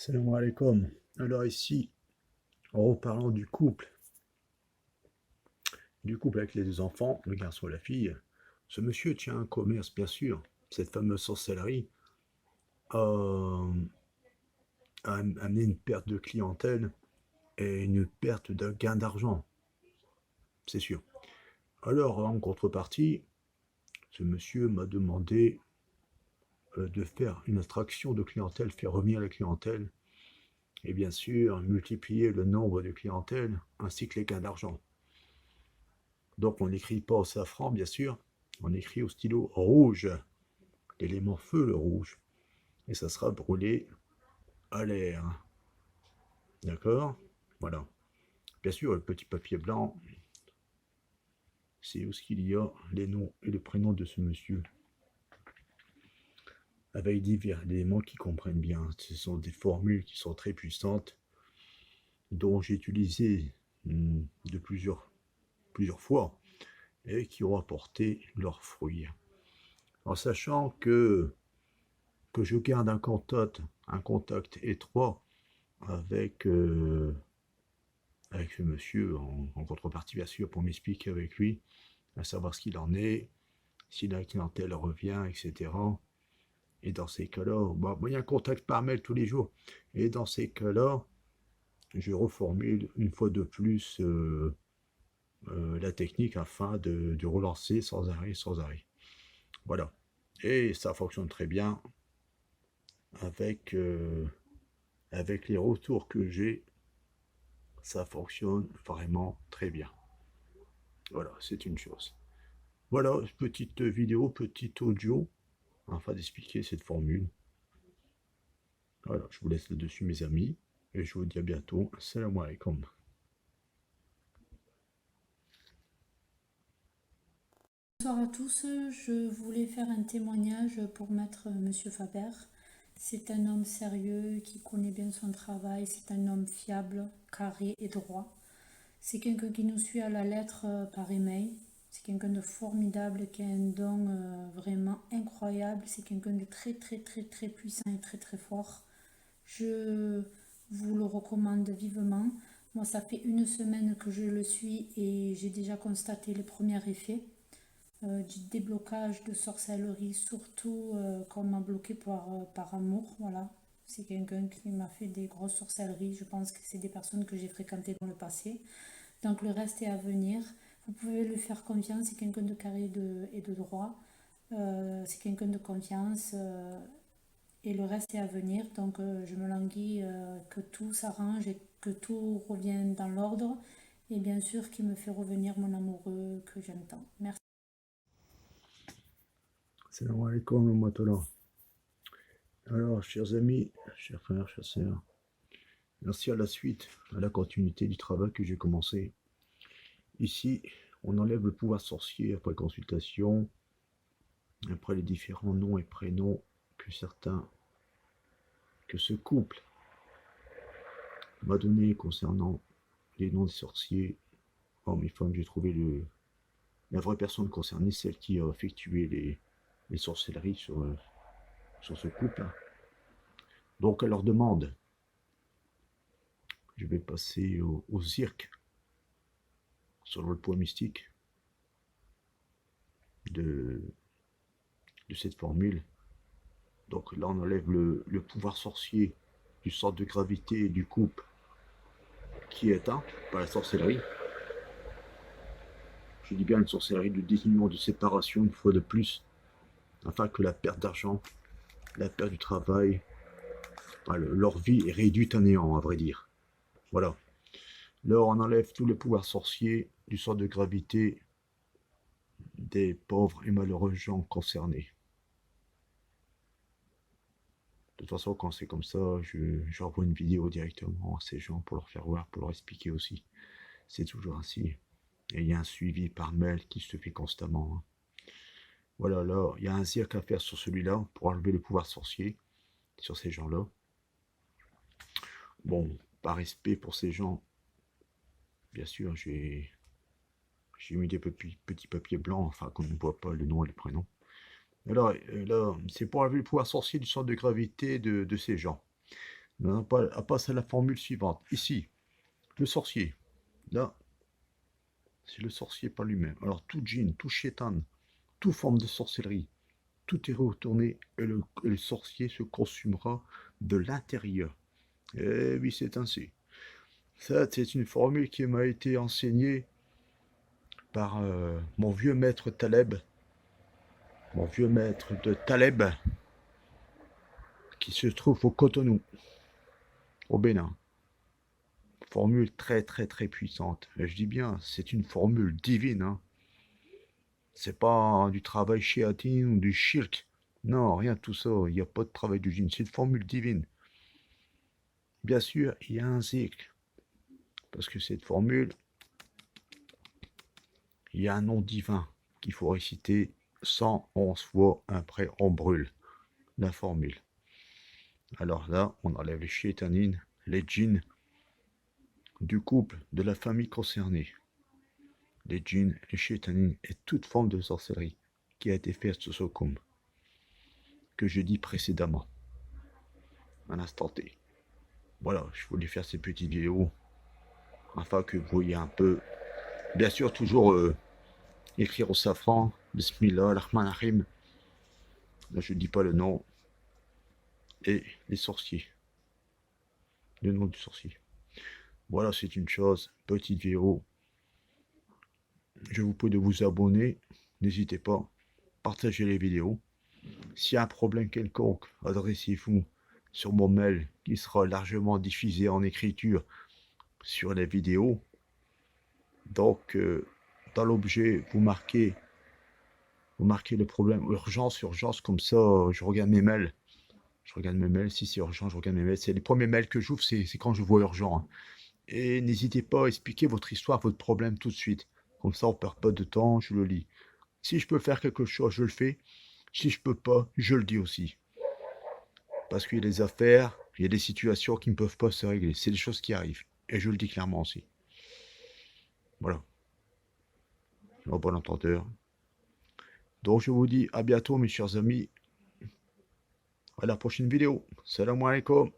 Salam alaikum. Alors ici, en reparlant du couple avec les deux enfants, le garçon et la fille, ce monsieur tient un commerce, bien sûr. Cette fameuse sorcellerie a, a amené une perte de clientèle et une perte de gain d'argent, c'est sûr. Alors, en contrepartie, ce monsieur m'a demandé de faire une attraction de clientèle, faire revenir la clientèle, et bien sûr, multiplier le nombre de clientèle ainsi que les gains d'argent. Donc on n'écrit pas au safran, bien sûr, on écrit au stylo rouge, l'élément feu, le rouge, et ça sera brûlé à l'air. D'accord? Voilà. Bien sûr, le petit papier blanc, c'est où ce qu'il y a les noms et le prénom de ce monsieur, avec divers éléments qui comprennent bien. Ce sont des formules qui sont très puissantes, dont j'ai utilisé de plusieurs fois, et qui ont apporté leurs fruits. En sachant que je garde un contact étroit avec, avec ce monsieur, en contrepartie bien sûr, pour m'expliquer avec lui, à savoir ce qu'il en est, si la clientèle revient, etc. Et dans ces cas-là, bon, il y a un contact par mail tous les jours. Et dans ces cas-là, je reformule une fois de plus la technique afin de relancer sans arrêt, sans arrêt. Voilà. Et ça fonctionne très bien avec, avec les retours que j'ai. Ça fonctionne vraiment très bien. Voilà, c'est une chose. Voilà, petite vidéo, petit audio, afin d'expliquer cette formule. Voilà, je vous laisse là-dessus, mes amis, et je vous dis à bientôt. Salam alaikum. Bonsoir à tous, je voulais faire un témoignage pour maître Monsieur Faber. C'est un homme sérieux qui connaît bien son travail, c'est un homme fiable, carré et droit. C'est quelqu'un qui nous suit à la lettre par email. C'est quelqu'un de formidable qui a un don vraiment incroyable. C'est quelqu'un de très très très très puissant et très très fort. Je vous le recommande vivement. Moi, ça fait une semaine que je le suis et j'ai déjà constaté les premiers effets du déblocage de sorcellerie, surtout quand on m'a bloqué par amour. Voilà. C'est quelqu'un qui m'a fait des grosses sorcelleries. Je pense que c'est des personnes que j'ai fréquentées dans le passé. Donc le reste est à venir. Vous pouvez lui faire confiance. C'est quelqu'un de carré et de droit. C'est quelqu'un de confiance. Et le reste est à venir. Donc je me languis que tout s'arrange et que tout revienne dans l'ordre. Et bien sûr qu'il me fait revenir mon amoureux que j'aime tant. Merci. Salam alaikum, wa rahmatullah. Alors, chers amis, chers frères, chers sœurs, merci à la suite, à la continuité du travail que j'ai commencé. Ici, on enlève le pouvoir sorcier après consultation, après les différents noms et prénoms que ce couple m'a donné concernant les noms des sorciers, hommes et femmes. J'ai trouvé la vraie personne concernée, celle qui a effectué les sorcelleries sur ce couple. Donc, à leur demande, je vais passer au cirque, selon le poids mystique de, de cette formule. Donc là, on enlève le pouvoir sorcier du centre de gravité du couple qui est éteint par la sorcellerie. Je dis bien une sorcellerie de désunion, de séparation, une fois de plus, afin que la perte d'argent, la perte du travail, leur vie est réduite à néant, à vrai dire. Voilà. Là, on enlève tous les pouvoirs sorciers du centre de gravité des pauvres et malheureux gens concernés. De toute façon, quand c'est comme ça, j'envoie une vidéo directement à ces gens pour leur faire voir, pour leur expliquer aussi. C'est toujours ainsi. Et il y a un suivi par mail qui se fait constamment, hein. Voilà, là, il y a un cirque à faire sur celui-là pour enlever le pouvoir sorcier sur ces gens-là. Bon, par respect pour ces gens, bien sûr, j'ai mis des petits papiers blancs, enfin qu'on ne voit pas le nom et le prénom. Alors là, c'est pour enlever le pouvoir sorcier du centre de gravité de ces gens. On passe à la formule suivante. Ici, le sorcier. Là, c'est le sorcier par lui-même. Alors, tout djinn, tout shaitan, toute forme de sorcellerie, tout est retourné et le sorcier se consumera de l'intérieur. Eh oui, c'est ainsi. Ça, c'est une formule qui m'a été enseignée par mon vieux maître Taleb, mon vieux maître de Taleb, qui se trouve au Cotonou, au Bénin. Formule très très très puissante. Et je dis bien, c'est une formule divine. Hein. C'est pas du travail shiatine ou du shirk. Non, rien de tout ça. Il n'y a pas de travail du djinn. C'est une formule divine. Bien sûr, il y a un zikr. Parce que cette formule, il y a un nom divin qu'il faut réciter 111 fois. Après, on brûle la formule. Alors là, on enlève les shaitanines, les djinns du couple, de la famille concernée. Les djinns, les shaitanines et toute forme de sorcellerie qui a été faite sur ce Sokum, que je dis précédemment, à l'instant T. Voilà, je voulais faire ces petites vidéos afin que vous voyez un peu. Bien sûr, toujours écrire au safran, Bismillah, Rahman Rahim. Là, je ne dis pas le nom. Et les sorciers. Le nom du sorcier. Voilà, c'est une chose. Petite vidéo. Je vous prie de vous abonner. N'hésitez pas. Partagez les vidéos. S'il y a un problème quelconque, adressez-vous sur mon mail qui sera largement diffusé en écriture sur les vidéos. Donc, dans l'objet, vous marquez le problème urgence, urgence, comme ça, je regarde mes mails. Je regarde mes mails, si c'est urgent, je regarde mes mails. C'est les premiers mails que j'ouvre, c'est quand je vois urgent. Hein. Et n'hésitez pas à expliquer votre histoire, votre problème tout de suite. Comme ça, on ne perd pas de temps, je le lis. Si je peux faire quelque chose, je le fais. Si je peux pas, je le dis aussi. Parce qu'il y a des affaires, il y a des situations qui ne peuvent pas se régler. C'est des choses qui arrivent. Et je le dis clairement aussi. Voilà. Au bon entendeur. Donc je vous dis à bientôt mes chers amis. À la prochaine vidéo. Salam alaikum.